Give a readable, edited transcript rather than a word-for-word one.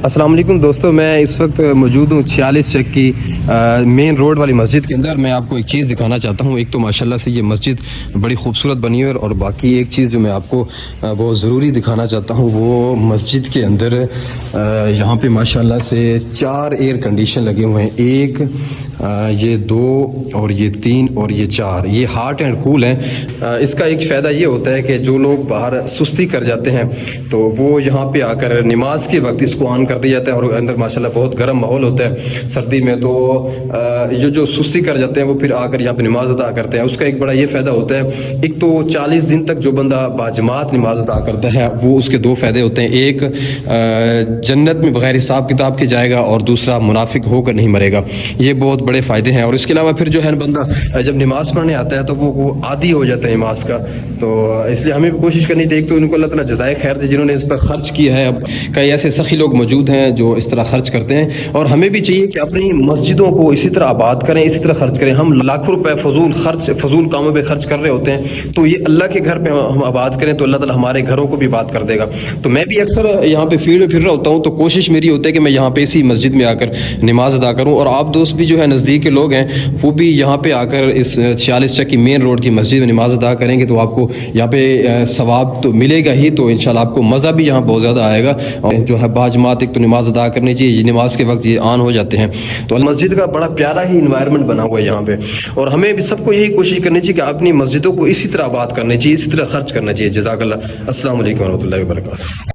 السلام علیکم دوستو، میں اس وقت موجود ہوں 46 چک کی مین روڈ والی مسجد کے اندر۔ میں آپ کو ایک چیز دکھانا چاہتا ہوں۔ ایک تو ماشاءاللہ سے یہ مسجد بڑی خوبصورت بنی ہے، اور باقی ایک چیز جو میں آپ کو بہت ضروری دکھانا چاہتا ہوں، وہ مسجد کے اندر یہاں پہ ماشاءاللہ سے 4 ایئر کنڈیشن لگے ہوئے ہیں۔ ایک، یہ 2 اور یہ 3 اور یہ 4، یہ ہاٹ اینڈ کول ہیں۔ اس کا ایک فائدہ یہ ہوتا ہے کہ جو لوگ باہر سستی کر جاتے ہیں تو وہ یہاں پہ آ کر نماز کے وقت اس کو آن کر دیا جاتا ہے، اور اندر ماشاءاللہ بہت گرم ماحول ہوتا ہے سردی میں، تو جو سستی کر جاتے ہیں وہ پھر آ کر یہاں پہ نماز ادا کرتے ہیں۔ اس کا ایک بڑا یہ فائدہ ہوتا ہے، ایک تو 40 دن تک جو بندہ باجماعت نماز ادا کرتا ہے وہ اس کے 2 فائدے ہوتے ہیں۔ ایک، جنت میں بغیر حساب کتاب کے جائے گا، اور دوسرا منافق ہو کر نہیں مرے گا۔ یہ بہت بڑے فائدے ہیں۔ اور اس کے علاوہ پھر جو ہے بندہ جب نماز پڑھنے آتا ہے تو وہ عادی ہو جاتا ہے نماز کا، تو اس لیے ہمیں بھی کوشش کرنی تھی۔ ایک تو ان کو اللہ تعالیٰ جزائے خیر دے جنہوں نے اس پر خرچ کیا ہے۔ اب کئی ایسے سخی لوگ موجود ہیں جو اس طرح خرچ کرتے ہیں، اور ہمیں بھی چاہیے کہ اپنی مسجدوں کو اسی طرح آباد کریں، اسی طرح خرچ کریں۔ ہم لاکھوں روپے فضول کاموں پہ خرچ کر رہے ہوتے ہیں، تو یہ اللہ کے گھر پہ ہم آباد کریں تو اللہ تعالیٰ ہمارے گھروں کو بھی آباد کر دے گا۔ تو میں بھی اکثر یہاں پہ فیلڈ میں پھر رہا ہوتا ہوں، تو کوشش میری ہوتی ہے کہ میں یہاں پہ اسی مسجد میں آ کر نماز ادا کروں، اور آپ دوست بھی جو ہے نزدیک کے لوگ ہیں وہ بھی یہاں پہ آ کر اس 46 چک کی مین روڈ کی مسجد میں نماز ادا کریں گے تو آپ کو یہاں پہ ثواب تو ملے گا ہی، تو انشاءاللہ آپ کو مزہ بھی یہاں بہت زیادہ آئے گا۔ اور جو ہے باجماعت ایک تو نماز ادا کرنی چاہیے، یہ نماز کے وقت یہ آن ہو جاتے ہیں، تو مسجد کا بڑا پیارا ہی انوائرمنٹ بنا ہوا ہے یہاں پہ، اور ہمیں بھی سب کو یہی کوشش کرنی چاہیے کہ اپنی مسجدوں کو اسی طرح آباد کرنی چاہیے، اسی طرح خرچ کرنا چاہیے۔ جزاک اللہ۔ السلام علیکم ورحمۃ اللہ وبرکاتہ۔